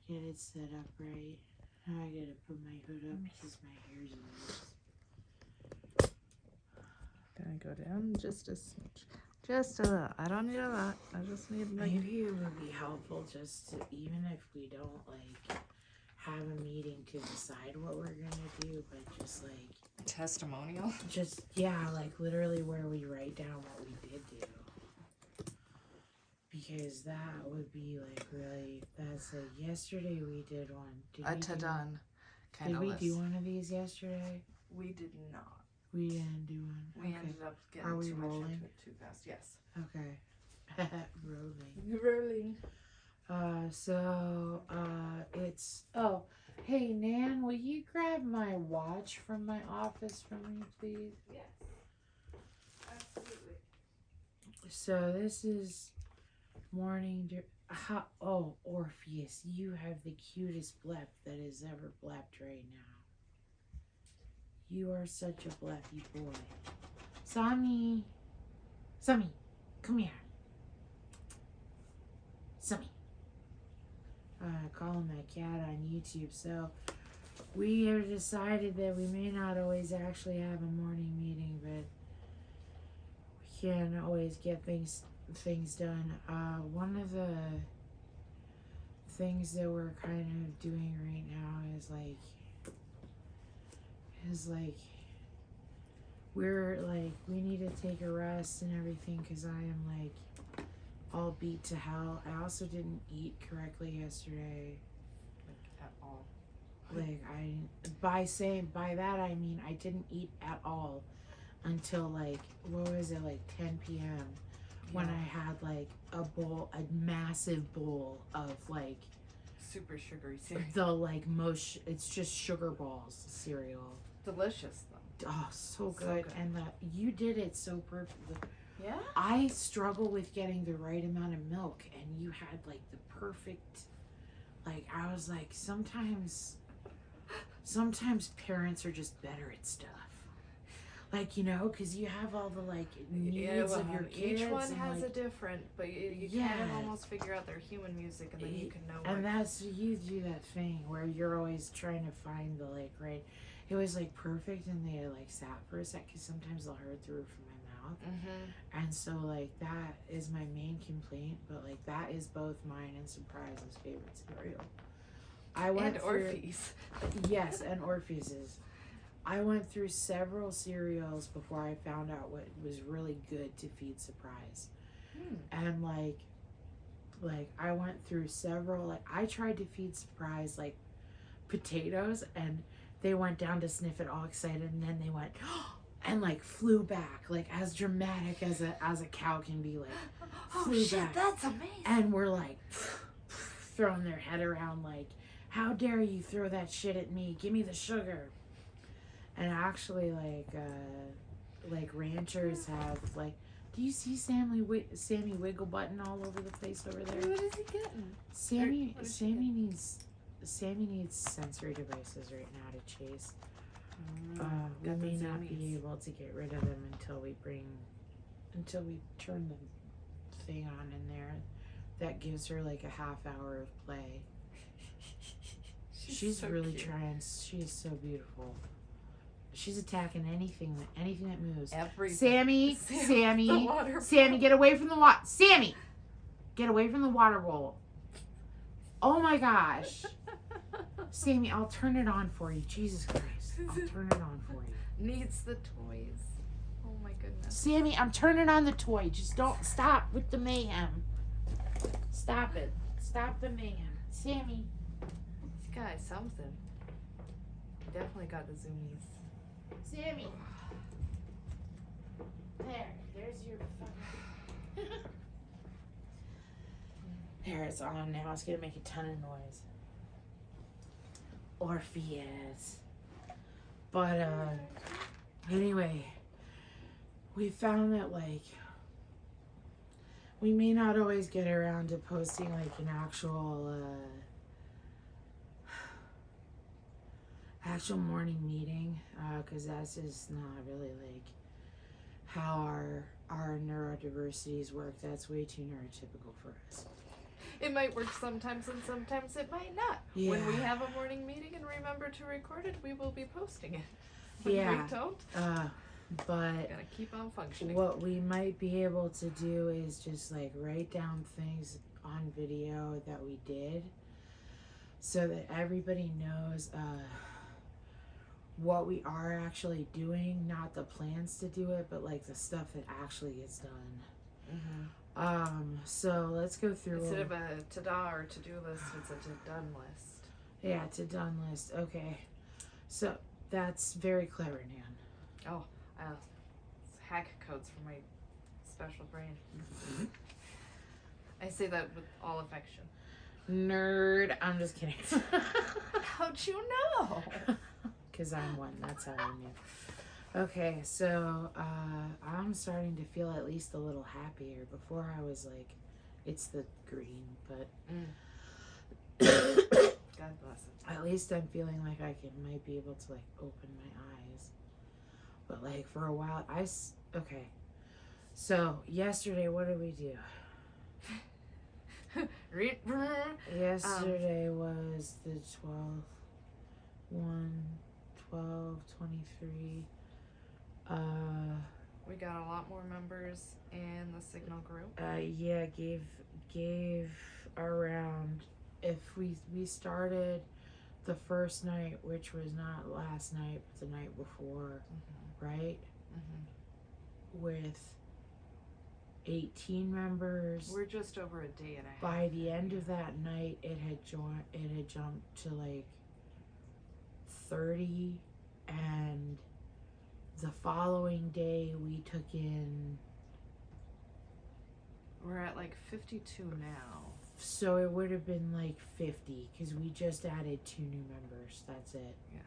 get it set up right. Now I gotta put my hood up because my hair's loose. Gonna go down just a smidge. Just a little. I don't need a lot. I just need like. Maybe it would be helpful just to, even if we don't like have a meeting to decide what we're gonna do, but just like Testimonial? just like literally where we write down what we did do. Because that would be like really, that's like yesterday we did one. Done. Did we do one of these yesterday? We did not. We didn't do one. We ended up getting Are we too much rolling? into it too fast. Yes. Okay. Rolling. Rolling. It's, oh, hey, Nan, will you grab my watch from my office for me, please? Yes. Absolutely. So this is morning. Oh, Orpheus, you have the cutest blep that has ever blepped right now. You are such a bleppy boy. Sammy, come here. Sammy. Call him my cat on YouTube. So we have decided that we may not always actually have a morning meeting, but we can always get things done. One of the things that we're kind of doing right now is we need to take a rest and everything because I am like all beat to hell. I also didn't eat correctly yesterday. Like at all. Like by that I mean I didn't eat at all until like what was it, like 10 p.m. when I had like a massive bowl of like super sugary cereal. the like most it's just sugar balls cereal. Delicious though. Oh, so good. And you did it so perfectly. Yeah. I struggle with getting the right amount of milk, and you had like the perfect. Like I was like, sometimes parents are just better at stuff. Like, you know, because you have all the like needs of your kids. Each one and, has like, a different, but you kind of almost figure out their human music, and then you can know. And that's you do that thing where you're always trying to find the like right. It was like perfect, and they like sat for a sec because sometimes they'll hurt the roof of my mouth. Mm-hmm. And so like that is my main complaint, but like that is both mine and Surprise's favorite cereal. And Orpheus. Yes, and Orpheus's. I went through several cereals before I found out what was really good to feed Surprise. And like I went through several, like I tried to feed Surprise like potatoes, and they went down to sniff it all excited, and then they went and like flew back, like as dramatic as a cow can be, like flew back. That's amazing. And we're like throwing their head around like, how dare you throw that shit at me, give me the sugar. And actually like ranchers have like, do you see Sammy Wigglebutton all over the place over there? What is he getting? Sammy needs sensory devices right now to chase. We may not be able to get rid of them until we turn the thing on in there. That gives her like a half hour of play. She's so really cute. Trying. She is so beautiful. She's attacking anything that moves. Everything. Sammy, get away from the water. Sammy, get away from the water bowl. Oh my gosh. Sammy, I'll turn it on for you. Jesus Christ. I'll turn it on for you. Needs the toys. Oh my goodness. Sammy, I'm turning on the toy. Just don't stop with the mayhem. Stop it. Stop the mayhem. Sammy. This guy's something. He definitely got the zoomies. Sammy. There's your fucking... There, it's on now. It's gonna make a ton of noise. Orpheus. But, anyway, we found that, like, we may not always get around to posting, like, an actual morning meeting, because that's just not really, like, how our neurodiversities work. That's way too neurotypical for us. It might work sometimes and sometimes it might not. Yeah. When we have a morning meeting and remember to record it, we will be posting it. When Yeah. we don't, But gotta keep on functioning. what we might be able to do is just like write down things on video that we did so that everybody knows what we are actually doing, not the plans to do it, but like the stuff that actually gets done. So let's go through. Instead of a ta-da or to-do list, it's a to-done list. Yeah, to done list. Okay. So that's very clever, Nan. It's hack codes for my special brain. I say that with all affection. Nerd. I'm just kidding. How'd you know? Because I'm one. That's how I knew. Okay, so I'm starting to feel at least a little happier. Before I was like, it's the green, but God bless it. at least I'm feeling like I might be able to like open my eyes. But like for a while, okay. So yesterday, what did we do? Yesterday was the 12th. 1/12/23. We got a lot more members in the Signal group. Yeah, gave around, if we started the first night, which was not last night but the night before, right? With 18 members. We're just over a day and a half. By the end of that night, it had jumped to like 30, and the following day we took in. We're at like 52 now. So it would have been like 50 because we just added 2 new members. That's it. Yeah.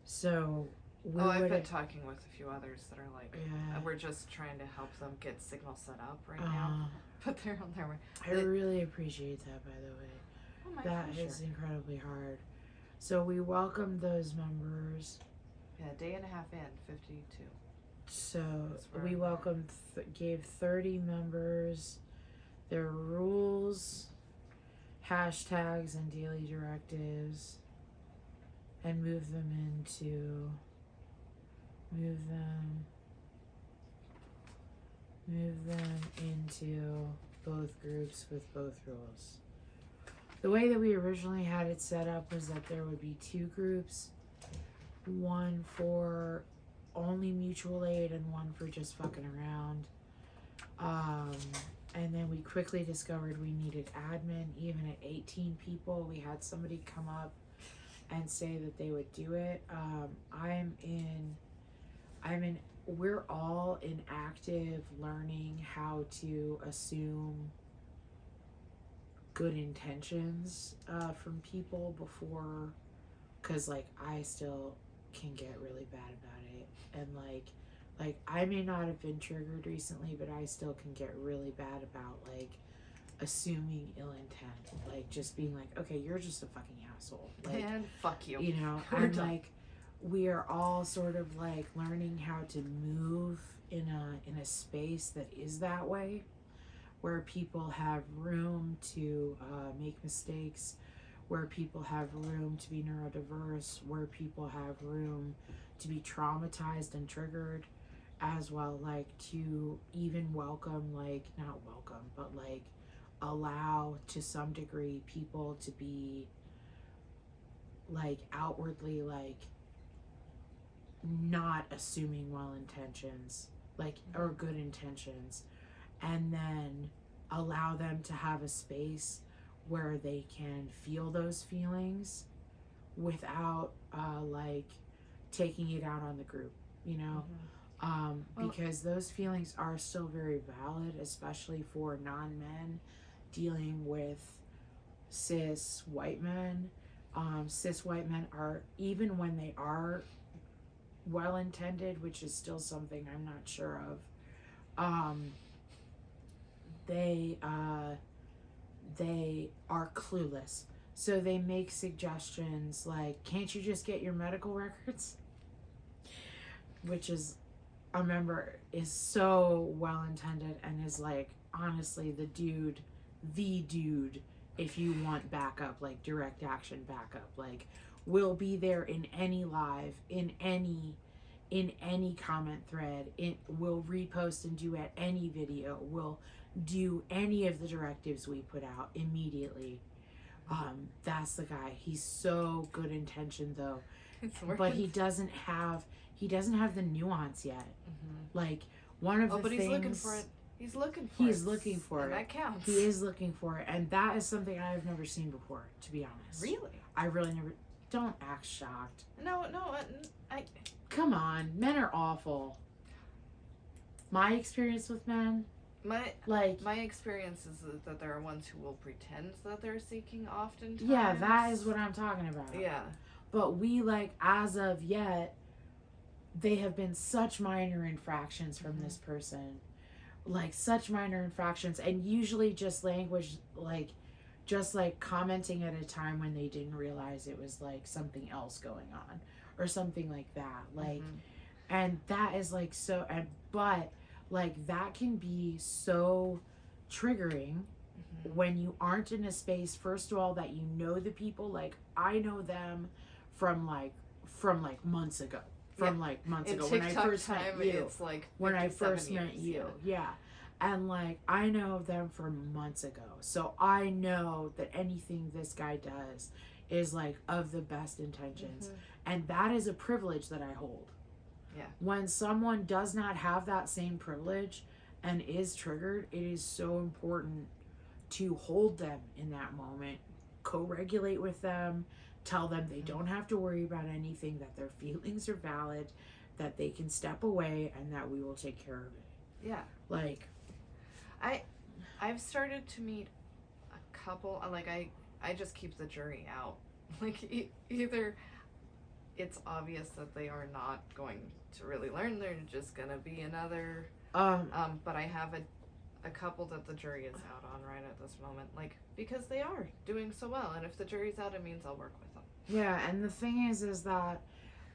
So we I've been talking with a few others that are like, Yeah. we're just trying to help them get Signal set up right now. But they're on their way. I really appreciate that, by the way. Oh my That pleasure. is incredibly hard. So we welcomed those members. Yeah, day and a half in, 52. So That's where we I'm at. welcomed, gave 30 members their rules, hashtags, and daily directives, and moved them into both groups with both rules. The way that we originally had it set up was that there would be 2 groups, one for only mutual aid and one for just fucking around. And then we quickly discovered we needed admin. Even at 18 people, we had somebody come up and say that they would do it. We're all in active learning how to assume good intentions from people before, because like I still can get really bad about it, and like I may not have been triggered recently, but I still can get really bad about like assuming ill intent, like just being like, okay, you're just a fucking asshole, like, And fuck you. you know. We're And done. like we are all sort of like learning how to move in a space that is that way, where people have room to make mistakes, where people have room to be neurodiverse, where people have room to be traumatized and triggered, as well, like to even welcome, like not welcome, but like allow to some degree people to be like outwardly like not assuming well intentions, like, or good intentions, and then allow them to have a space where they can feel those feelings without like taking it out on the group, you know. Because those feelings are still very valid, especially for non-men dealing with cis white men. Cis white men are, even when they are well-intended, which is still something I'm not sure of, they are clueless. So they make suggestions like, can't you just get your medical records? Which is, a member is so well-intended and is like, honestly, the dude the dude if you want backup, like direct action backup. Like, we'll be there in any live, in any comment thread. We'll repost and duet any video. We'll do any of the directives we put out immediately. That's the guy. He's so good intentioned though, but he doesn't have the nuance yet. Like, one of the but things, he's looking for it. He's looking for it. And that counts. He is looking for it, and that is something I've never seen before, to be honest. Really? I really never. Don't act shocked. No, I Come on, men are awful. My experience with men, my experience is that there are ones who will pretend that they're seeking oftentimes. yeah, that is what I'm talking about. Yeah. But we, like, as of yet, they have been such minor infractions from this person. Like, such minor infractions, and usually just language, like, just, like, commenting at a time when they didn't realize it was, like, something else going on, or something like that. Like, and that is, like, so, but, like, that can be so triggering when you aren't in a space, first of all, that you know the people. Like, I know them from months ago. Months ago when I first met you. It's like when I first met years, you. Yeah. And, like, I know them from months ago. So I know that anything this guy does is, like, of the best intentions. And that is a privilege that I hold. Yeah. When someone does not have that same privilege and is triggered, it is so important to hold them in that moment, co-regulate with them, tell them they don't have to worry about anything, that their feelings are valid, that they can step away, and that we will take care of it. Yeah. Like, I've started to meet a couple, like, I just keep the jury out. Like, either it's obvious that they are not going to really learn, they're just gonna be another, but I have a couple that the jury is out on right at this moment, like, because they are doing so well, and if the jury's out, it means I'll work with them. yeah, and the thing is that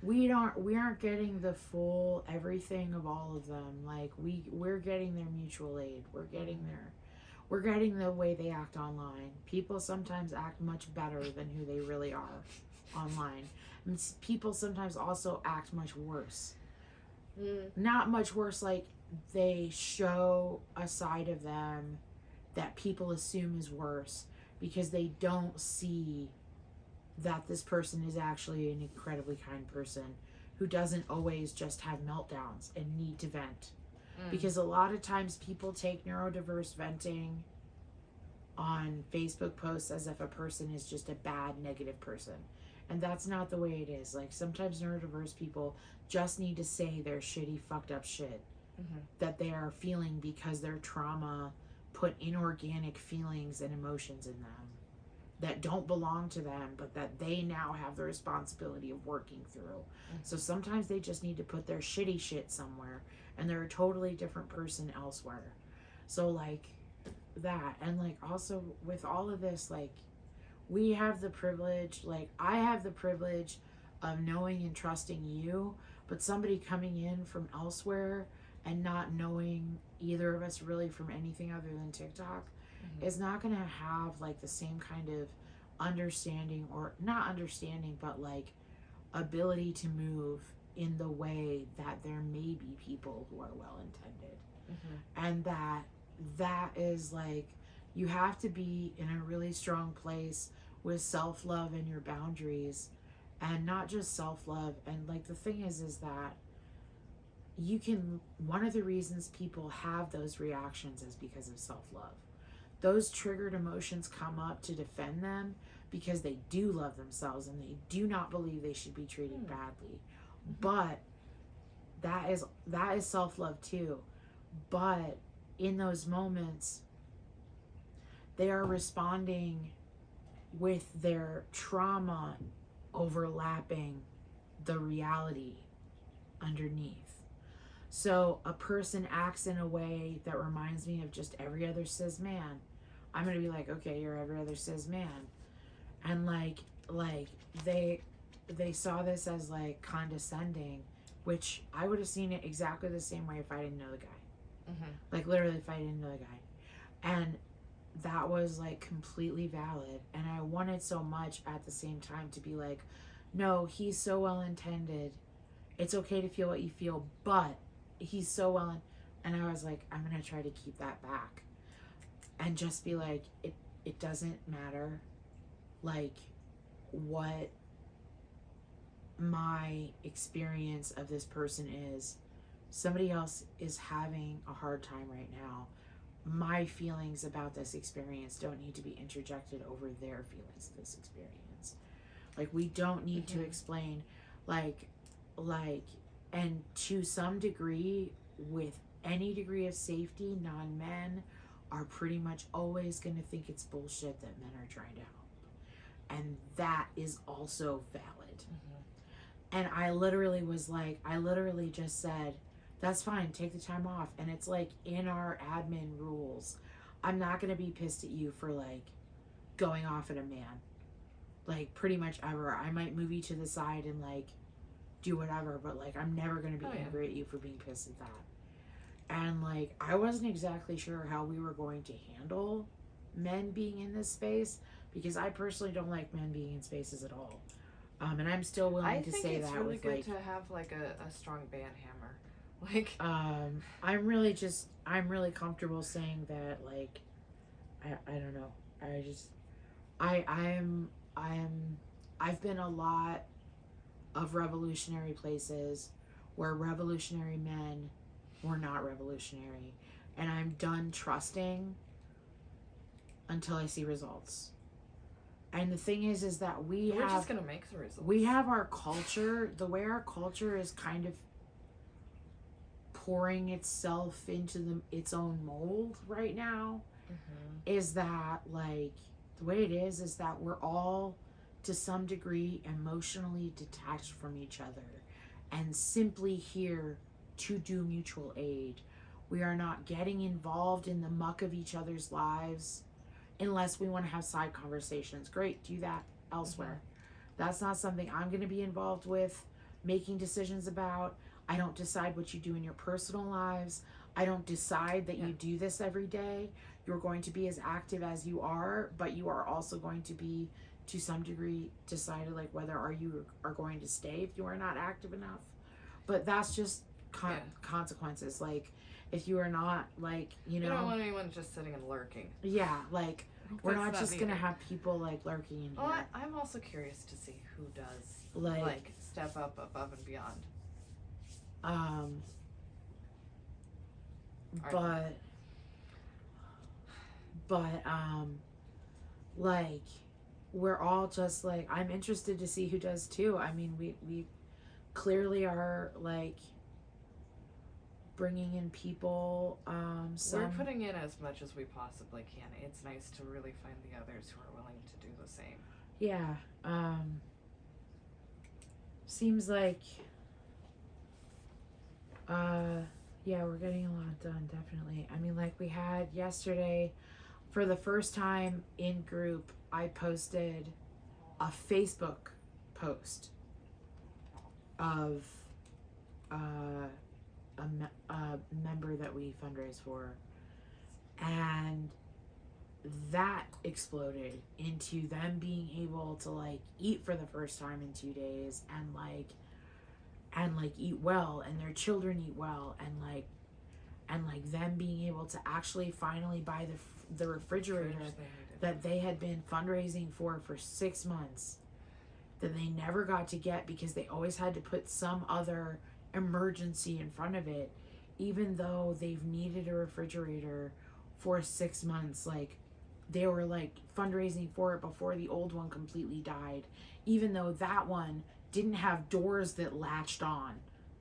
we aren't getting the full everything of all of them. Like, we're getting their mutual aid. We're getting the way they act online. People sometimes act much better than who they really are online. And people sometimes also act much worse. Not much worse, like, they show a side of them that people assume is worse because they don't see that this person is actually an incredibly kind person who doesn't always just have meltdowns and need to vent. Because a lot of times people take neurodiverse venting on Facebook posts as if a person is just a bad, negative person. And that's not the way it is. Like, sometimes neurodiverse people just need to say their shitty, fucked up shit that they are feeling because their trauma put inorganic feelings and emotions in them that don't belong to them, but that they now have the responsibility of working through. So sometimes they just need to put their shitty shit somewhere, and they're a totally different person elsewhere. So, like, that. And, like, also with all of this, like, we have the privilege, like, I have the privilege of knowing and trusting you, but somebody coming in from elsewhere and not knowing either of us really from anything other than TikTok is not going to have, like, the same kind of understanding, or not understanding, but, like, ability to move in the way that there may be people who are well intended. And that is, like, you have to be in a really strong place with self-love and your boundaries, and not just self-love. And, like, the thing is that you can, one of the reasons people have those reactions is because of self-love. Those triggered emotions come up to defend them because they do love themselves and they do not believe they should be treated badly. But that is self-love too. But in those moments, they are responding with their trauma overlapping the reality underneath. So a person acts in a way that reminds me of just every other cis man. I'm gonna be like, okay, you're every other cis man. And like they saw this as, like, condescending, which I would have seen it exactly the same way if I didn't know the guy. Like, literally, if I didn't know the guy. And that was like completely valid, and I wanted so much at the same time to be like, no, he's so well intended, it's okay to feel what you feel, but he's so well and I was like, I'm gonna try to keep that back and just be like, it doesn't matter like what my experience of this person is. Somebody else is having a hard time right now. My feelings about this experience don't need to be interjected over their feelings of this experience. Like, we don't need to explain like and to some degree, with any degree of safety, non-men are pretty much always going to think it's bullshit that men are trying to help, and that is also valid. And I literally just said, that's fine, take the time off. And it's like in our admin rules, I'm not going to be pissed at you for like going off at a man, like pretty much ever. I might move you to the side and like do whatever, but like I'm never going to be angry at you for being pissed at that. And like I wasn't exactly sure how we were going to handle men being in this space, because I personally don't like men being in spaces at all. And I'm still willing to say that. I think it's really good to have like a strong band hammer. Like, I'm really comfortable saying that. Like, I don't know. I've been a lot of revolutionary places where revolutionary men were not revolutionary, and I'm done trusting until I see results. And the thing is that we're just gonna make the results. We have our culture, the way our culture is kind of pouring itself into its own mold right now, is that like the way it is that we're all to some degree emotionally detached from each other and simply here to do mutual aid. We are not getting involved in the muck of each other's lives unless we want to have side conversations. Great, do that elsewhere. That's not something I'm going to be involved with making decisions about. I don't decide what you do in your personal lives. I don't decide that you do this every day. You're going to be as active as you are, but you are also going to be, to some degree, decided like whether you are going to stay if you are not active enough. But that's just consequences. Like, if you are not, like, you don't want anyone just sitting and lurking. Yeah, like, we're not just going to have people, like, lurking in here. I'm also curious to see who does, like step up above and beyond. Like, we're all just, like, I'm interested to see who does, too. I mean, we clearly are, like, bringing in people. We're putting in as much as we possibly can. It's nice to really find the others who are willing to do the same. Yeah. Seems like we're getting a lot done, definitely. I mean, like we had yesterday, for the first time in group, I posted a Facebook post of a member that we fundraise for, and that exploded into them being able to like eat for the first time in 2 days, and eat well, and their children eat well, and them being able to actually finally buy the refrigerator that they had been fundraising for 6 months, that they never got to get because they always had to put some other emergency in front of it, even though they've needed a refrigerator for 6 months. Like, they were like fundraising for it before the old one completely died, even though that one didn't have doors that latched on.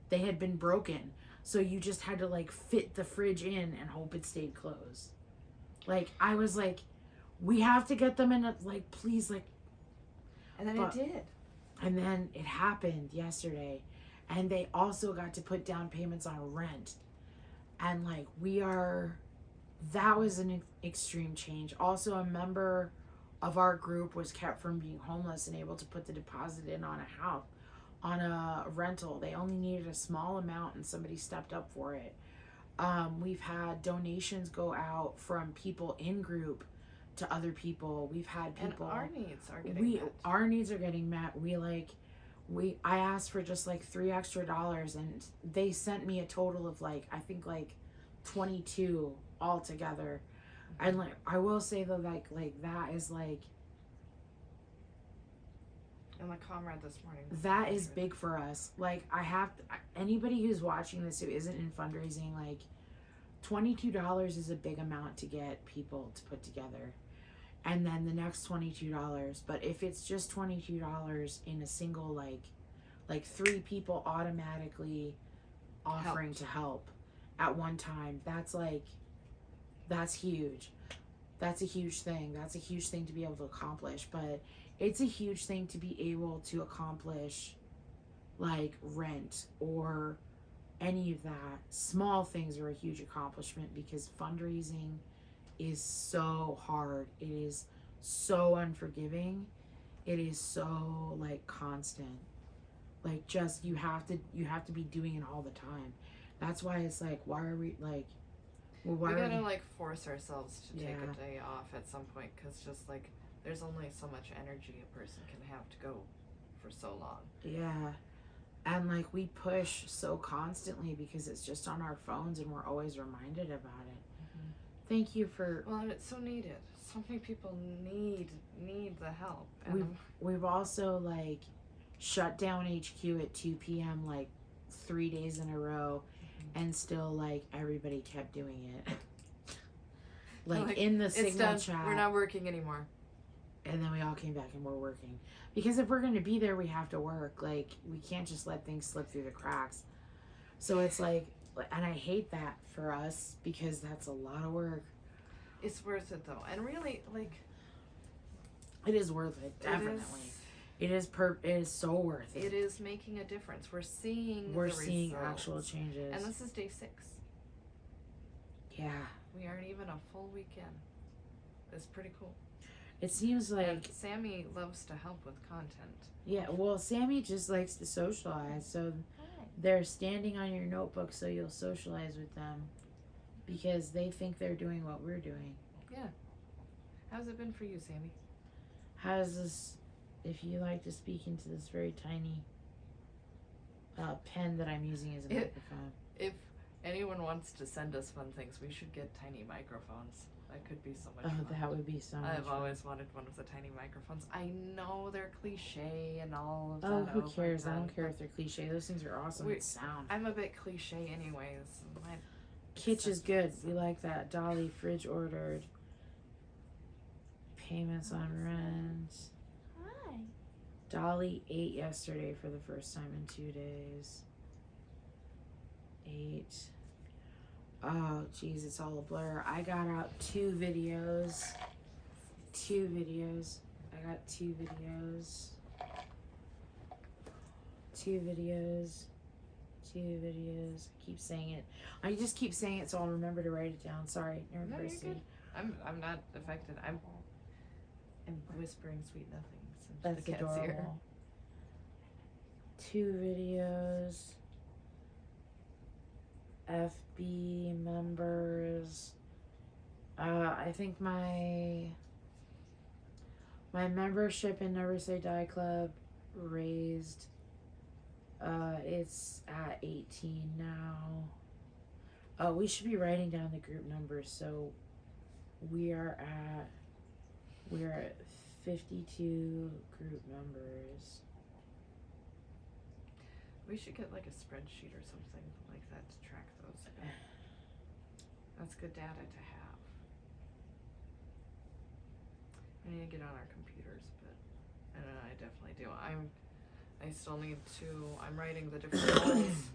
They had been broken, so you just had to like fit the fridge in and hope it stayed closed. Like, I was like, we have to get them in a, like, please, like. And then it did. And then it happened yesterday, and they also got to put down payments on rent, and like that was an extreme change. Also, a member of our group was kept from being homeless and able to put the deposit in on a house, on a rental. They only needed a small amount, and somebody stepped up for it. We've had donations go out from people in group to other people. We've had people. And our needs are getting met. Our needs are getting met. I asked for just like $3 extra, and they sent me a total of like, I think like 22 altogether. And like, I will say though, like that is like, And the comrade this morning. that is big for us. Like, anybody who's watching this who isn't in fundraising, like, $22 is a big amount to get people to put together. And then the next $22. But if it's just $22 in a single, like 3 people automatically offering to help at one time, that's huge. That's a huge thing. That's a huge thing to be able to accomplish. But it's a huge thing to be able to accomplish, like, rent or any of that. Small things are a huge accomplishment because fundraising is so hard. It is so unforgiving. It is so, like, constant. Like, just, you have to be doing it all the time. That's why it's like, why are we, like, well, why we are gotta, like, force ourselves to take Yeah. a day off at some point, because just, like, there's only so much energy a person can have to go for so long. Yeah. And like we push so constantly because it's just on our phones and we're always reminded about it. Mm-hmm. Thank you for Well, and it's so needed. So many people need the help. And we've also like shut down HQ at 2 p.m. like 3 days in a row, and still like everybody kept doing it. like in the it's signal done. chat. We're not working anymore. And then we all came back and we're working. Because if we're going to be there, we have to work. Like, we can't just let things slip through the cracks. So it's like, and I hate that for us because that's a lot of work. It's worth it, though. And really, like... It is worth it, definitely. It is so worth it. It is making a difference. We're seeing actual changes. And this is day 6. Yeah. We aren't even a full weekend. It's pretty cool. It seems like... And Sammy loves to help with content. Yeah, well, Sammy just likes to socialize, so they're standing on your notebook so you'll socialize with them because they think they're doing what we're doing. Yeah. How's it been for you, Sammy? How's this, if you like to speak into this very tiny pen that I'm using as a microphone. If anyone wants to send us fun things, we should get tiny microphones. That could be so much fun. Oh, that would be so much I've fun. always wanted one of the tiny microphones. I know they're cliche and all of that. Oh, who cares? I overdone, don't care if they're cliche. Those things are awesome at sound. I'm a bit cliche anyways. Kitsch is good. We like that. Dolly, fridge ordered. Payments on rent. Hi. Dolly ate yesterday for the first time in 2 days. 8. Oh, geez, it's all a blur. I got out 2 videos. I got 2 videos. 2 videos. I keep saying it. I just keep saying it so I'll remember to write it down. Sorry. No, you're good. I'm not affected. I'm whispering sweet nothings. That's the cat's here. adorable. 2 videos. FB members. I think my membership in Never Say Die Club raised. It's at 18 now. Oh, we should be writing down the group numbers. So we are at 52 group members. We should get like a spreadsheet or something like that to track those. That's good data to have. I need to get on our computers, but I don't know, I definitely do. I still need to, I'm writing the different roles,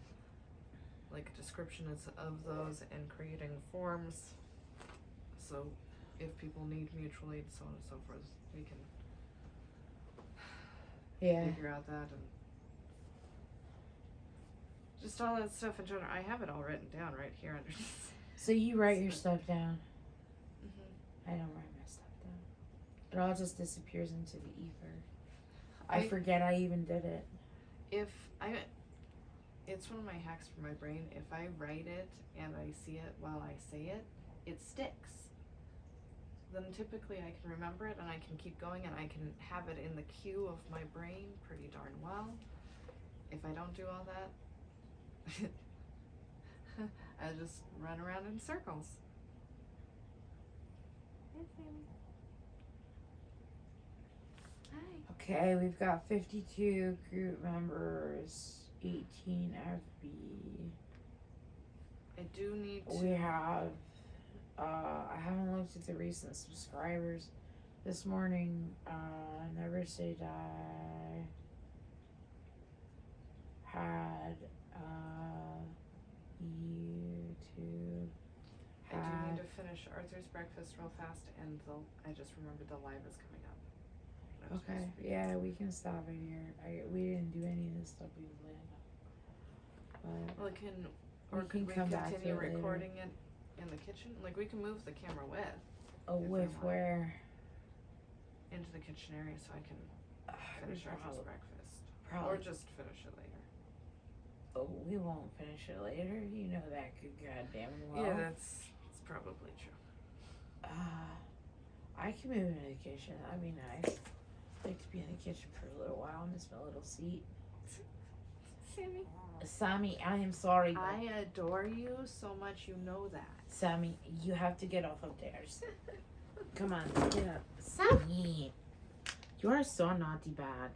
like descriptions of those and creating forms. So if people need mutual aid, so on and so forth, we can figure out that and just all that stuff in general. I have it all written down right here under. So you write your stuff down. Mm-hmm. I don't write my stuff down. It all just disappears into the ether. I forget I even did it. It's one of my hacks for my brain. If I write it and I see it while I say it, it sticks. then typically I can remember it and I can keep going and I can have it in the queue of my brain pretty darn well. If I don't do all that, I just run around in circles. Hey, Sammy. Hi. Okay, we've got 52 group members, 18 FB. I do need to. We have, I haven't looked at the recent subscribers. This morning, Never Say Die had, YouTube I do had, need to finish Arthur's Breakfast real fast, and I just remembered the live is coming up. I was okay, supposed to be- yeah, we can stop it here. We didn't do any of this stuff we planned on. But Well, can We could can we come back to continue it later. recording it in the kitchen? Like we can move the camera with oh, If with I want. where? into the kitchen area so I can finish Arthur's Breakfast, or Probably. just finish it later. Oh, we won't finish it later. You know that good goddamn well. Yeah, that's probably true. I can move into the kitchen. That'd be nice. I'd like to be in the kitchen for a little while. Miss my little seat. Sammy, Sammy, I am sorry. but I adore you so much. You know that. Sammy, you have to get off of theirs. Come on, get up. Sammy, you are so naughty bad.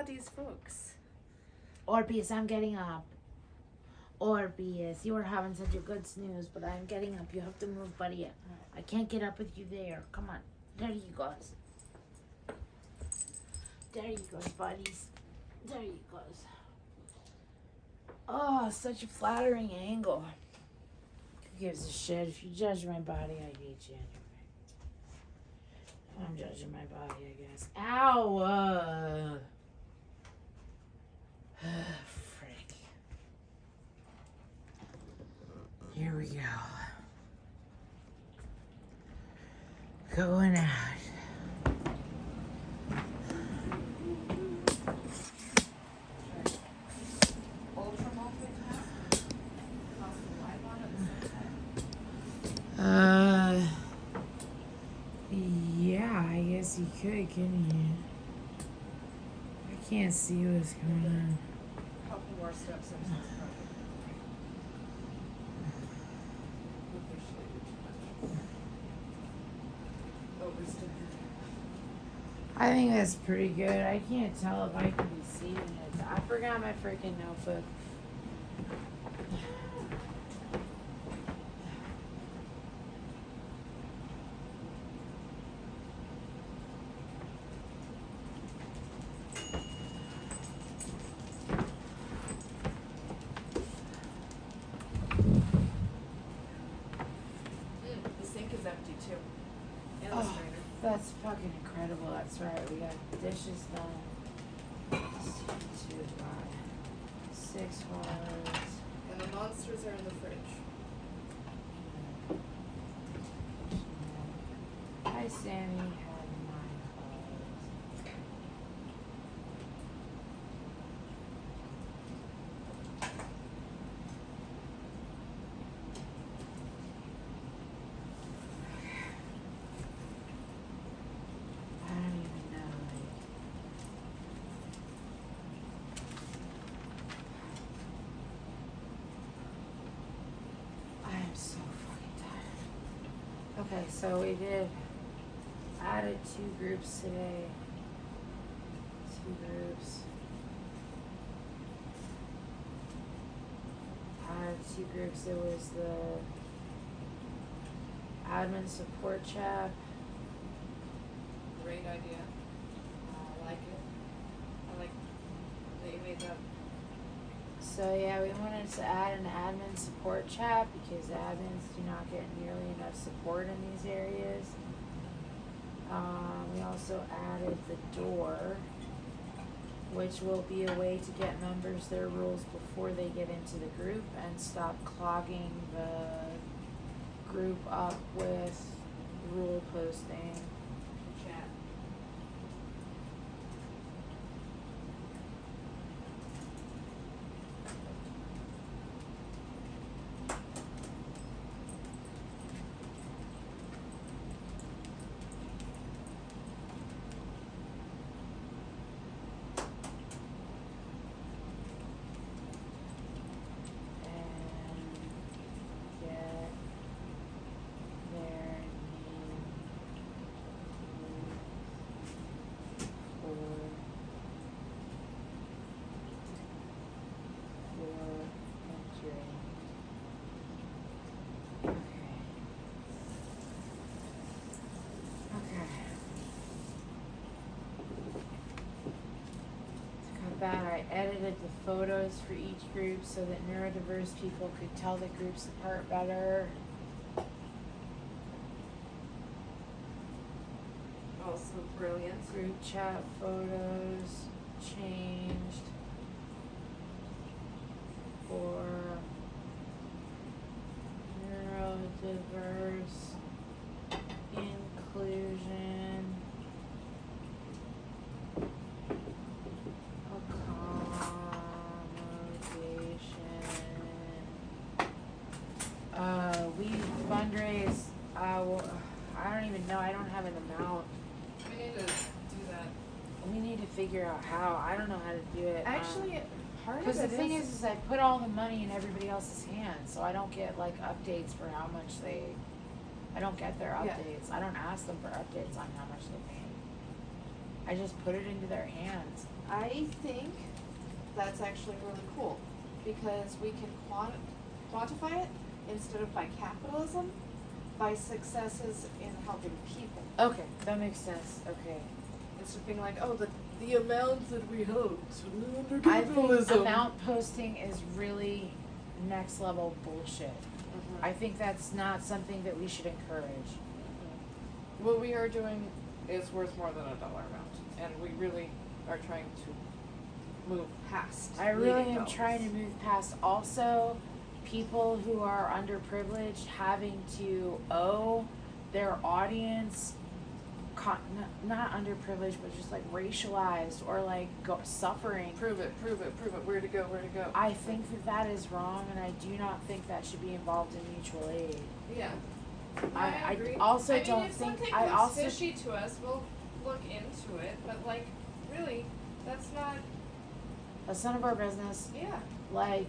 These folks. Orbeez, I'm getting up. Orbeez, you were having such a good snooze, but I'm getting up. You have to move, buddy. I can't get up with you there. Come on. There you goes. There you goes, buddies. There you goes. Oh, such a flattering angle. Who gives a shit? If you judge my body, I hate you anyway. I'm judging my body, I guess. Ow! Frick. Here we go. Going out. Ultra multitask. Toss the live on at the same time. Yeah, I guess you could, couldn't you? I can't see what's going on. Couple more steps into this project. I think that's pretty good. I can't tell if I can be seeing it. I forgot my freaking notebook. The sink is empty too. And the Oh. strainer. That's fucking incredible. That's right. We got dishes done. 2, 5, 6 hours. And the monsters are in the fridge. Hi, Sammy. Had my clothes. I don't even know. I am so fucking tired. Okay, so we added 2 groups today. 2 groups. Added 2 groups. It was the admin support chat. Great idea. I like it. I like that you made that. So yeah, we wanted to add an admin support chat because admins do not get nearly enough support in these areas. We also added the door, which will be a way to get members their rules before they get into the group and stop clogging the group up with rule posting. Chat. that I edited the photos for each group so that neurodiverse people could tell the groups apart better. Also brilliant. Group chat photos changed for neurodiverse inclusion accommodation. We fundraise. Well, I don't even know. I don't have an amount. We need to do that. We need to figure out how. I don't know how to do it. Actually, part of because it the thing is I put all the money in everybody else's hands, so I don't get like updates for how much they. I don't get their Yeah. updates. I don't ask them for updates on how much they pay. I just put it into their hands. I think that's actually really cool because we can quantify it instead of by capitalism, by successes in helping people. Okay, that makes sense. Okay. Instead of being like, oh, the amount that we helped under I think capitalism. amount posting is really next level bullshit. Mhm. I think that's not something that we should encourage. What we are doing is worth more than $1 amount, and we really are trying to move past. I really needing am those. trying to move past also people who are underprivileged having to owe their audience not underprivileged but just like racialized or like suffering. Prove it. Where to go? I think that is wrong, and I do not think that should be involved in mutual aid. Yeah. I agree. also I mean, don't if think something I looks also fishy to us, we'll look into it. But like, really, that's not. that's none of our business. Yeah. Like,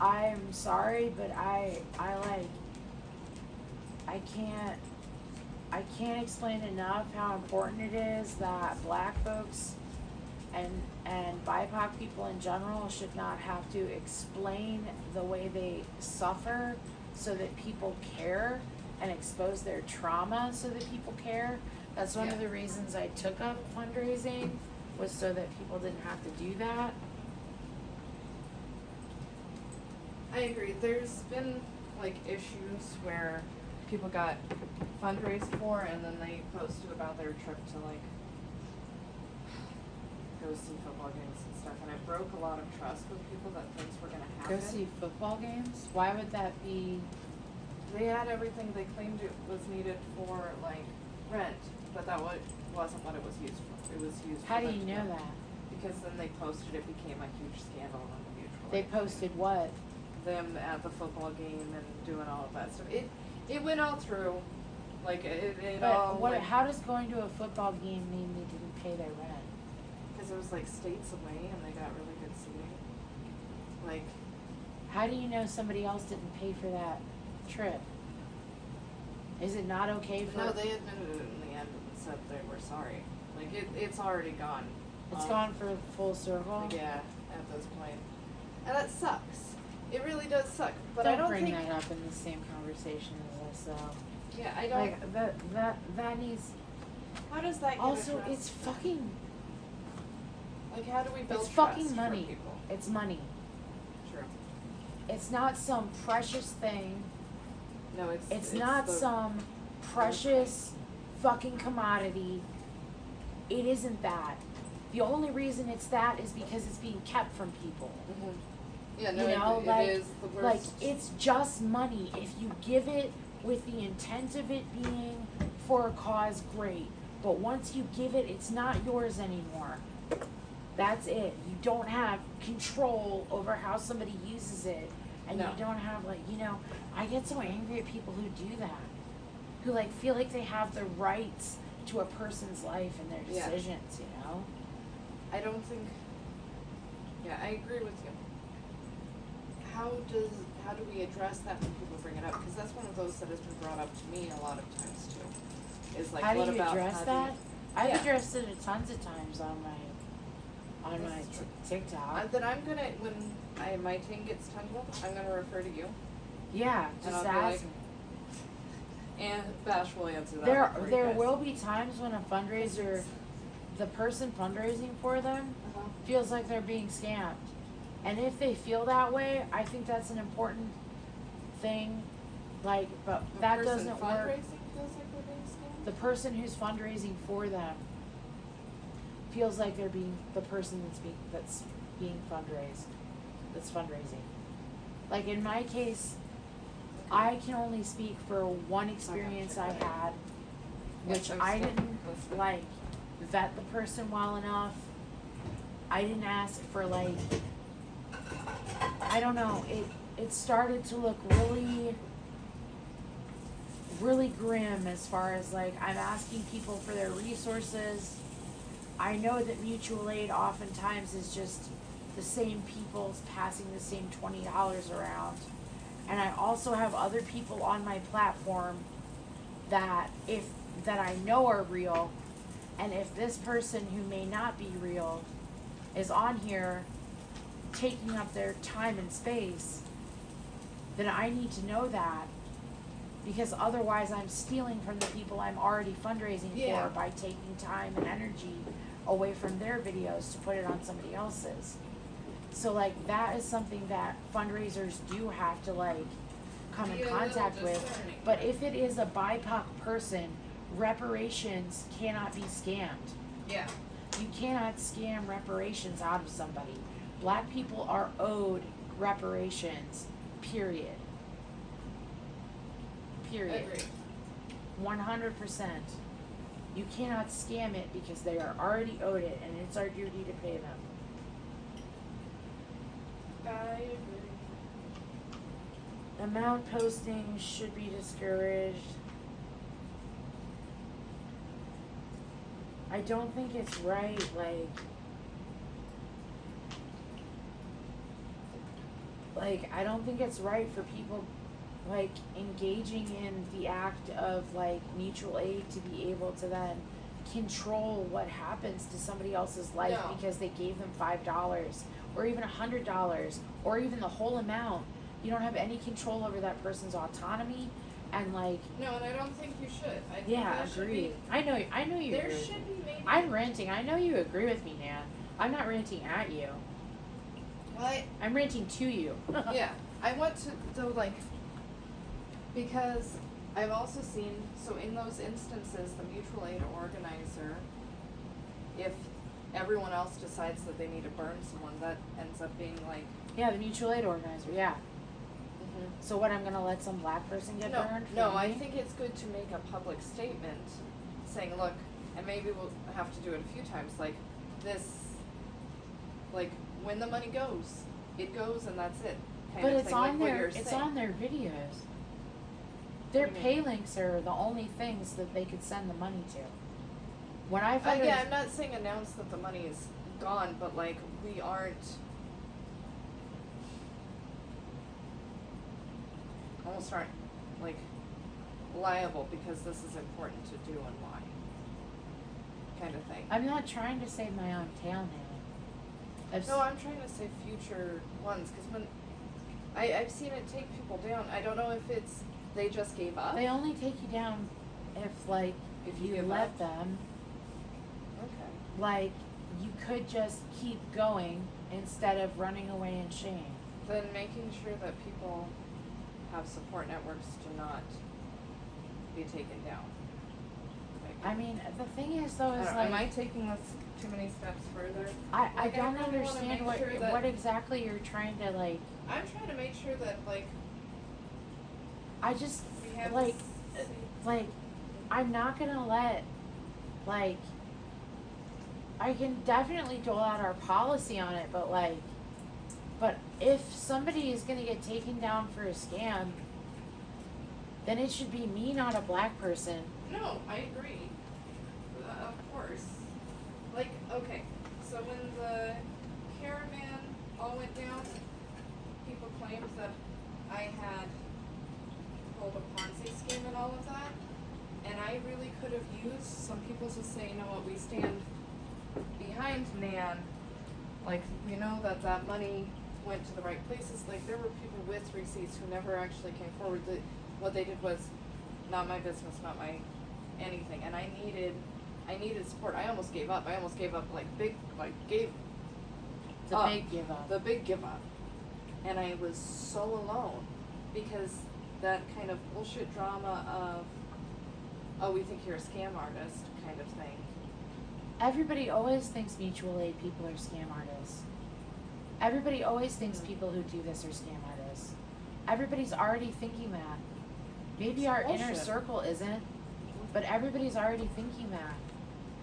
I'm sorry, but I can't explain enough how important it is that Black folks and BIPOC people in general should not have to explain the way they suffer so that people care, and expose their trauma so that people care. That's one of Yeah. the reasons I took up fundraising, was so that people didn't have to do that. I agree. There's been like issues where people got fundraised for and then they posted about their trip to like go see football games and stuff, and it broke a lot of trust with people that things were gonna happen. Go see football games? Why would that be? They had everything they claimed it was needed for like rent, but that wasn't what it was used for. It was used How for do you them to know go. that? Because then they posted it became a huge scandal on the mutual. They aid. posted what? Them at the football game and doing all of that stuff. It went all through, like it all. But what? like, How does going to a football game mean they didn't pay their rent? Because it was like states away and they got really good seating. Like, How do you know somebody else didn't pay for that trip? Is it not okay for? no, they admitted it in the end and said they were sorry. Like it's already gone. It's gone for full circle. Yeah, at this point, and that sucks. It really does suck. But Don't I don't bring think. that up in the same conversation as us, though. Yeah, I don't. Like that needs. How does that get Also, addressed? it's fucking. like how do we build It's trust fucking money. for people? It's money. True. It's not some precious thing. No, It's not the, some precious fucking commodity. It isn't that. The only reason it's that is because it's being kept from people. Mhm. Yeah, no, You know, it like- is the worst. Like, it's just money. If you give it with the intent of it being for a cause, great. But once you give it, it's not yours anymore. That's it. You don't have control over how somebody uses it. And No. you don't have, like, you know, I get so angry at people who do that. Who, like, feel like they have the rights to a person's life and their Yeah. decisions, you know? I don't think. Yeah, I agree with you. How do we address that when people bring it up? Because that's one of those that has been brought up to me a lot of times too. Is like, How do what you about address how that? Do I've Yeah. addressed it tons of times on my This is true. TikTok. then I'm gonna when my team gets tangled, I'm gonna refer to you Yeah, And just I'll be ask like, me. and Bash will answer that. There before you there guys. will be times when a fundraiser the person fundraising for them feels like they're being scammed. And if they feel that way, I think that's an important thing. Like, but that doesn't work. Fundraising feels like they're being scammed? The person who's fundraising for them feels like they're being the person that's being fundraised, that's fundraising. Like in my case, I can only speak for one experience I had, which Yes, I I'm still didn't listening. like vet the person well enough. I didn't ask for like, I don't know, it started to look really grim as far as like I'm asking people for their resources. I know that mutual aid oftentimes is just the same people passing the same $20 around. And I also have other people on my platform that I know are real, and if this person who may not be real is on here taking up their time and space, then I need to know that, because otherwise I'm stealing from the people I'm already fundraising Yeah. for by taking time and energy away from their videos to put it on somebody else's. So like that is something that fundraisers do have to like come in Be a little contact with. discerning. But if it is a BIPOC person, reparations cannot be scammed. Yeah. You cannot scam reparations out of somebody. Black people are owed reparations, period. Period. Agreed. 100%. You cannot scam it because they are already owed it, and it's our duty to pay them. I agree. Amount posting should be discouraged. I don't think it's right, like I don't think it's right for people like engaging in the act of like mutual aid to be able to then control what happens to somebody else's life No. because they gave them $5 or even $100 or even the whole amount. You don't have any control over that person's autonomy, and like, No, and I don't think you should. I think yeah, there should agree. be- I know you There agree. with should me. be maybe. I'm ranting. I know you agree with me, Nan. I'm not ranting at you. What? I'm ranting to you. Yeah, I want to though, like, because I've also seen, so in those instances, the mutual aid organizer, if everyone else decides that they need to burn someone, that ends up being like, Yeah, the mutual aid organizer. Yeah. So what? I'm gonna let some black person get no, burned? for no, I me? think it's good to make a public statement saying, look, and maybe we'll have to do it a few times, like this, like when the money goes, it goes and that's it. Kind But of it's thing, on like what their you're it's saying. on their videos. Their What do you pay links are the only things that they could send the money to. When I Yeah, fundraise, I'm not saying announce that the money is gone, but like we aren't almost aren't like liable because this is important to do and why. Kind of thing. I'm not trying to save my own tail, Nan. No, I'm trying to say future ones because when I've seen it take people down. I don't know if it's they just gave up. They only take you down if like If if you you give let up. them. Okay. Like you could just keep going instead of running away in shame. Then making sure that people have support networks to not be taken down. Like, I mean, the thing is though I is don't- like am I taking this too many steps further? I like, I don't really wanna understand make sure that- what exactly you're trying to like. I'm trying to make sure that like I just we have like this like I'm not gonna let like I can definitely dole out our policy on it, but like but if somebody is gonna get taken down for a scam, then it should be me, not a black person. No, I agree. Of course. Like, okay, so when the caravan all went down, people claimed that I had pulled a Ponzi scheme and all of that. And I really could have used some people to say, you know what, we stand behind Nan. Like, you know, that money went to the right places. Like, there were people with receipts who never actually came forward. What they did was, not my business, not my anything. And I I needed support. I almost gave up. Gave The up. big give up. The big give up. And I was so alone because that kind of bullshit drama of, oh, we think you're a scam artist kind of thing. Everybody always thinks mutual aid people are scam artists. Everybody always thinks people who do this are scam artists. Everybody's already thinking that. Maybe our inner Bullshit. circle isn't, but everybody's already thinking that.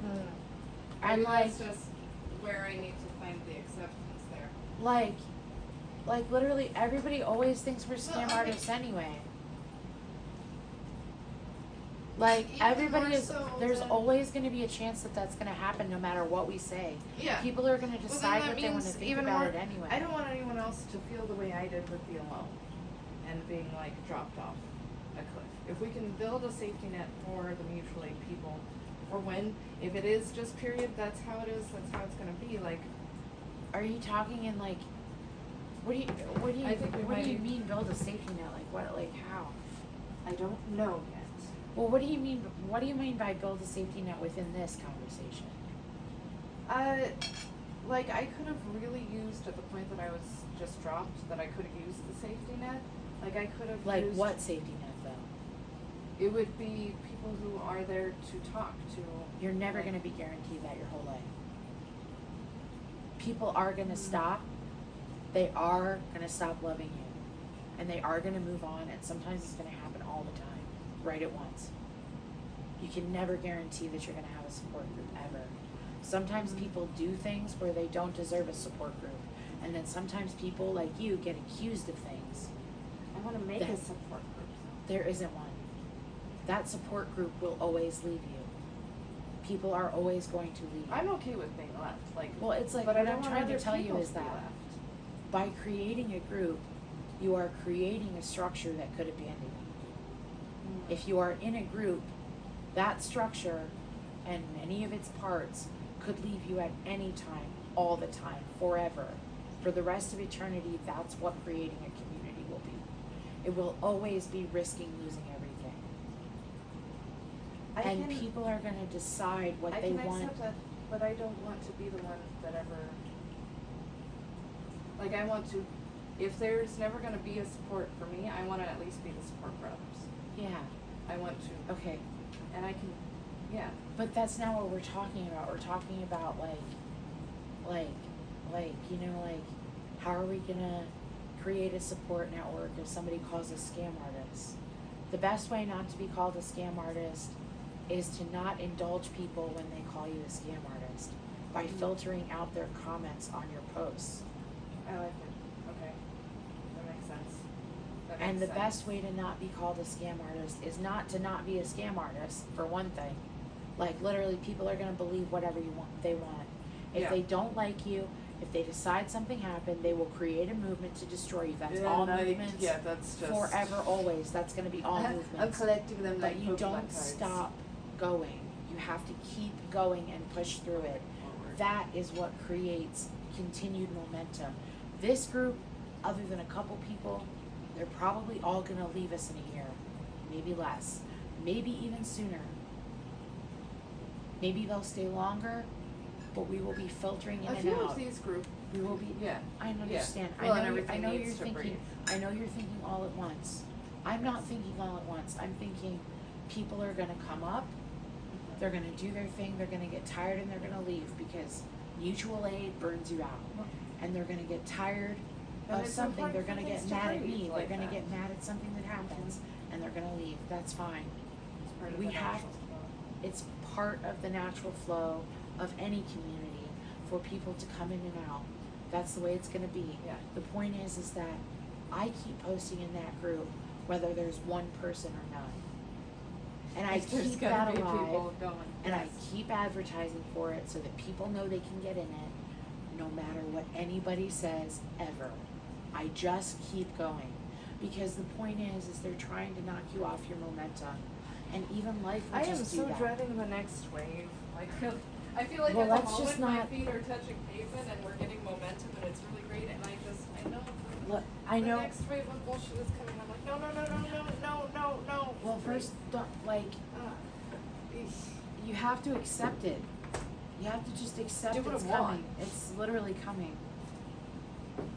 And And like, that's just where I need to find the acceptance there. like literally everybody always thinks we're Well, scam okay. artists anyway. Like Even everybody more is, so there's than- always going to be a chance that that's going to happen no matter what we say. Yeah. People are going to Well, then decide that what they want to means think even about more- it anyway. I don't want anyone else to feel the way I did with the alone and being like dropped off a cliff. If we can build a safety net for the mutual aid people, or when, if it is just period, that's how it is, that's how it's gonna be, like, Are you talking in like, what do you I think we what might do you be- mean build a safety net? Like what, like how? I don't know yet. Well, what do you mean? What do you mean by build a safety net within this conversation? Like I could have really used at the point that I was just dropped, that I could have used the safety net. Like I could have Like used, what safety net though? It would be people who are there to talk to. You're never like- going to be guaranteed that your whole life. People are going to stop. They are going to stop loving you. And they are going to move on. And sometimes it's going to happen all the time, right at once. You can never guarantee that you're going to have a support group ever. Sometimes people do things where they don't deserve a support group. And then sometimes people like you get accused of things. I want to make That- a support group. There isn't one. That support group will always leave you. People are always going to leave. I'm okay with being left. Like, Well, it's like but what I don't I'm want trying to other tell you people is to be that left. by creating a group, you are creating a structure that could abandon you. If you are in a group, that structure and many of its parts could leave you at any time, all the time, forever. For the rest of eternity, that's what creating a community will be. It will always be risking losing everything. I And can, people are going to decide what I they can want. accept that, but I don't want to be the one that ever. Like I want to, if there's never going to be a support for me, I want to at least be the support for others. Yeah, I want to, okay. and I can, yeah. But that's not what we're talking about. We're talking about like, you know, like, how are we gonna create a support network if somebody calls us scam artists? The best way not to be called a scam artist is to not indulge people when they call you a scam artist by filtering out their comments on your posts. I like it. Okay, that makes sense. That And makes the best sense. way to not be called a scam artist is not to not be a scam artist, for one thing. Like literally people are gonna believe whatever they want. If Yeah. they don't like you, if they decide something happened, they will create a movement to destroy you. That's Yeah, all no, movements. yeah, that's just Forever, always. That's gonna be all I'm movements. collecting them But like you Pokemon don't cards. stop going. You have to keep going and push through it. Forward. That is what creates continued momentum. This group, other than a couple people, they're probably all gonna leave us in a year, maybe less, maybe even sooner. Maybe they'll stay longer, but we will be filtering in A and few out. of these groups, We will be. yeah. I understand. Well, and I everything know needs you're to thinking. breathe. I know you're thinking all at once. I'm not thinking all at once. I'm thinking people are gonna come up. They're gonna do their thing. They're gonna get tired and they're gonna leave because mutual aid burns you out, and they're gonna get tired And of it's something. important They're for gonna things get to mad at breathe me. like They're gonna that. get mad at something that happens, and they're gonna leave. That's fine. It's part of We the have natural flow. It's part of the natural flow of any community for people to come in and out. That's the way it's gonna be. Yeah. The point is that I keep posting in that group whether there's one person or none. And I If there's keep gonna that be alive, people going, and I yes. keep advertising for it so that people know they can get in it, no matter what anybody says ever. I just keep going. Because the point is they're trying to knock you off your momentum. And even life will I am just do so that. dreading the next wave. Like, I feel like Well, at the let's just moment my not- feet are touching pavement and we're getting momentum and it's really great and I know Look, I know. the next wave of bullshit is coming. I'm like, no. Well, first, don't like. Eesh. you have to accept it. You have to just accept Do what it's I coming. want. It's literally coming.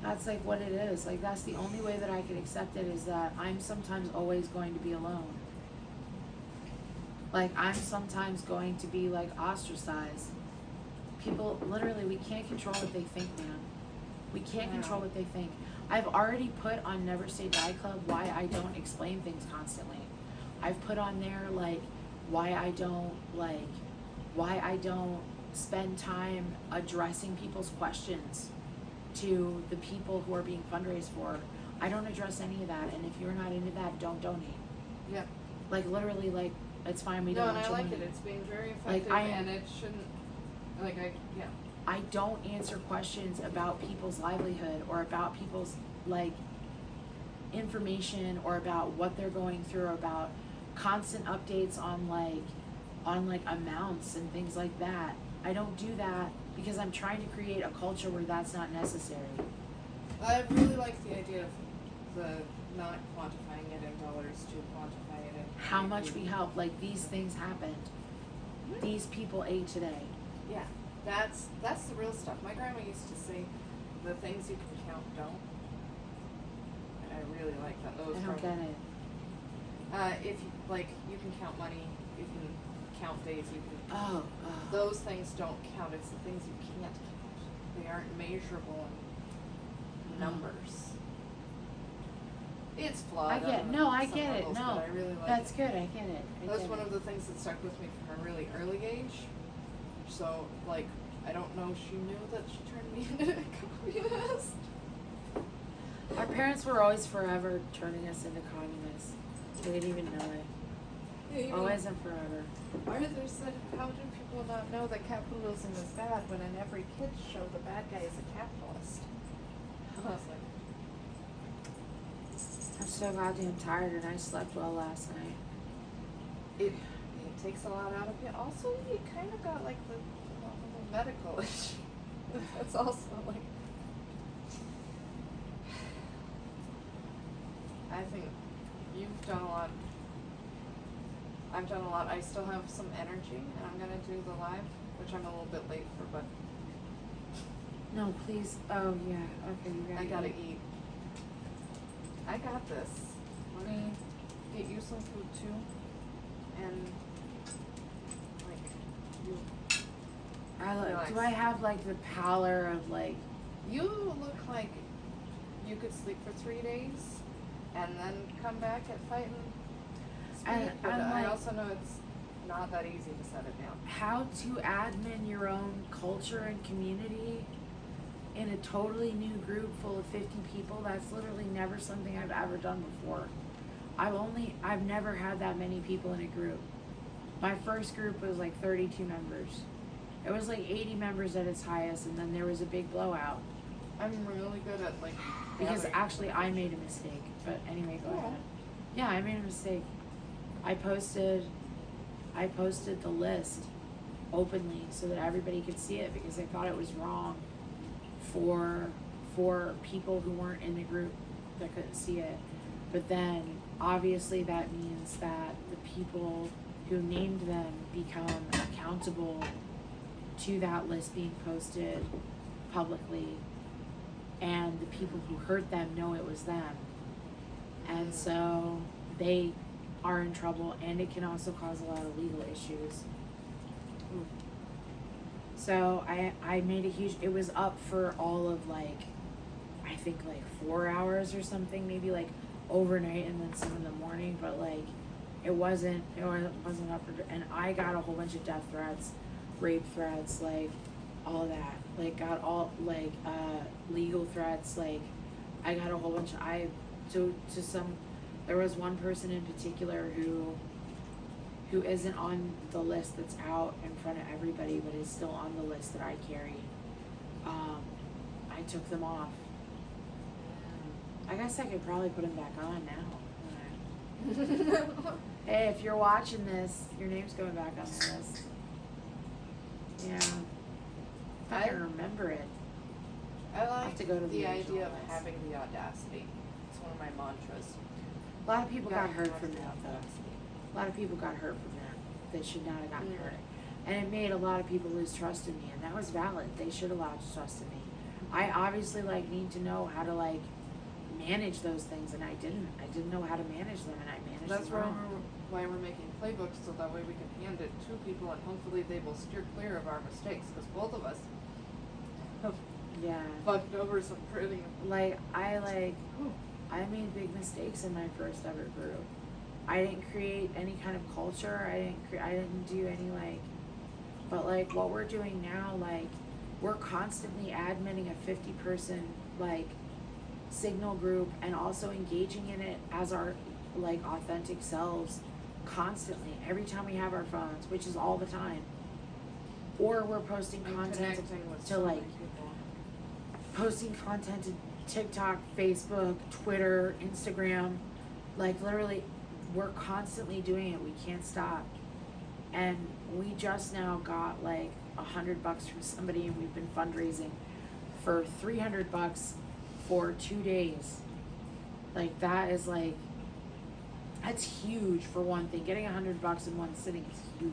That's like what it is. Like that's the only way that I can accept it is that I'm sometimes always going to be alone. Like I'm sometimes going to be like ostracized. People literally we can't control what they think, man. We can't control what they think. I've already put on Never Say Die Club why I don't explain things constantly. I've put on there like why I don't spend time addressing people's questions to the people who are being fundraised for. I don't address any of that, and if you're not into that, don't donate. Yep. Like literally, like it's fine. We No, don't and want I your like money. it. It's being very Like, effective, and it shouldn't. Yeah. I don't answer questions about people's livelihood or about people's like information or about what they're going through or about constant updates on amounts and things like that. I don't do that because I'm trying to create a culture where that's not necessary. I really like the idea of the not quantifying it in dollars to quantify it in How much we help, like these things happened. These people ate today. Yeah, that's the real stuff. My grandma used to say, "The things you can count don't," and I really like that. Those I don't from- get it. if you you can count money, you can count days, you can. Oh, Those things don't count. It's the things you can't count. They aren't measurable in numbers. It's flawed. I get on no, I some get it. levels, No, but I really like that's it. good. I get it. That's one of the things that stuck with me from a really early age. So, I don't know if she knew that she turned me into a communist. Our parents were always forever turning us into communists. They didn't even know it. Always and forever. Arthur said, "How do people not know that capitalism is bad when in every kid's show the bad guy is a capitalist?" I was like, I'm so goddamn tired and I slept well last night. it takes a lot out of you. Also, you kind of got the medical issue. That's also I think you've done a lot. I've done a lot. I still have some energy, and I'm gonna do the live, which I'm a little bit late for, but No, please. Oh, yeah. Okay, you gotta I gotta eat. eat. I got this. Let me get you some food too, and you. Relax. Do I have the pallor of You look like you could sleep for 3 days, and then come back at fighting speed. And But I'm I like- also know it's not that easy to set it down. how to admin your own culture and community in a totally new group full of 50 people. That's literally never something I've ever done before. I've never had that many people in a group. My first group was 32 members. It was 80 members at its highest, and then there was a big blowout. I'm really good at Because gathering actually I made a mistake. But anyway, go Oh. ahead. Yeah, I made a mistake. I posted the list openly so that everybody could see it because I thought it was wrong for people who weren't in the group that couldn't see it. But then obviously that means that the people who named them become accountable to that list being posted publicly, and the people who hurt them know it was them. And so they are in trouble, and it can also cause a lot of legal issues. So I made a huge, it was up for all of I think 4 hours or something, maybe overnight and then some in the morning, but it wasn't up for, and I got a whole bunch of death threats, rape threats, all of that, got all legal threats, I got a whole bunch there was one person in particular who isn't on the list that's out in front of everybody, but is still on the list that I carry. I took them off. I guess I could probably put them back on now. Hey, if you're watching this, your name's going back on the list. Yeah. I can remember it. I have like to go to the the original idea of list. having the audacity. It's one of my mantras. A lot of people got You hurt have from the that, though. audacity. A lot of people got hurt from that. They should not have gotten hurt. And it made a lot of people lose trust in me, and that was valid. They should have lost trust in me. I obviously like need to know how to like manage those things, and I didn't. I didn't know how to manage them, and I managed That's them wrong. why we're making playbooks, so that way we can hand it to people, and hopefully they will steer clear of our mistakes, because both of us have Yeah. fucked over some pretty. Like I made big mistakes in my first ever group. I didn't create any kind of culture. I didn't do any like, but like what we're doing now, like we're constantly adminning a 50-person like signal group and also engaging in it as our like authentic selves constantly every time we have our phones, which is all the time. Or we're posting And content connecting with to so like many people. posting content to TikTok, Facebook, Twitter, Instagram. Like literally we're constantly doing it. We can't stop. And we just now got like $100 from somebody, and we've been fundraising for $300 for 2 days. Like that is like, that's huge for one thing. Getting $100 in one sitting is huge.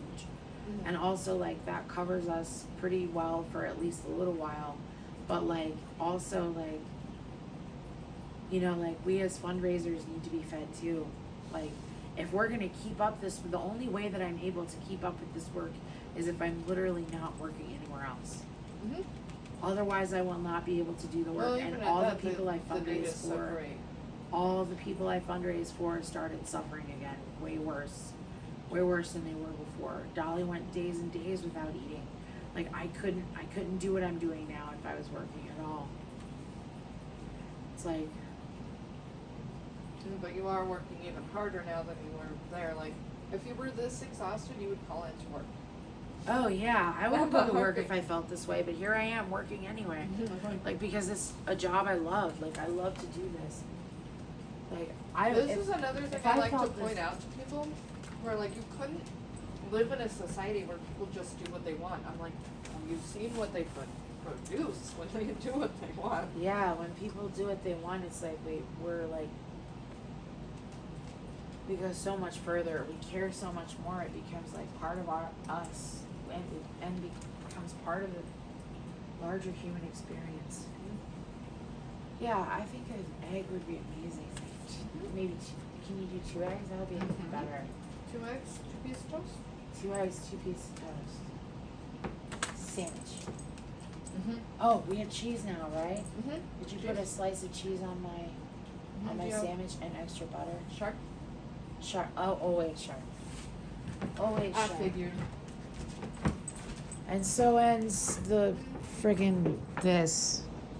Mm-hmm. And also like that covers us pretty well for at least a little while. But like also like, you know, like we as fundraisers need to be fed too. Like if we're gonna keep up this, the only way that I'm able to keep up with this work is if I'm literally not working anywhere else. Mm-hmm. Otherwise I will not be able to do the work. Well, and even at all that, the people I the data fundraise for, separate. all the people I fundraised for started suffering again, way worse than they were before. Dolly went days and days without eating. Like I couldn't do what I'm doing now if I was working at all. It's like, But you are working even harder now than you were there. Like, if you were this exhausted, you would call into work. oh yeah, I wouldn't go to work if I felt this way, but here I am working anyway. Like because it's a job I love. Like I love to do this. Like This is another thing if I I like to felt point this- out to people, where like you couldn't live in a society where people just do what they want. I'm like, well, you've seen what they produce when they do what they want. Yeah, when people do what they want, it's like we're like, we go so much further. We care so much more. It becomes like part of us, and becomes part of the larger human experience. Yeah, I think an egg would be amazing. Maybe can you do 2 eggs? That would be even Mhm. better. 2 eggs, 2 pieces of toast. 2 eggs, 2 pieces of toast. Sandwich. Mm-hmm. Oh, we have cheese now, right? Mm-hmm. Did you put a slice of cheese on my sandwich and extra butter? Shark? Sharp. Oh wait, sharp. Oh wait, I sharp. figured. And so ends the friggin' this.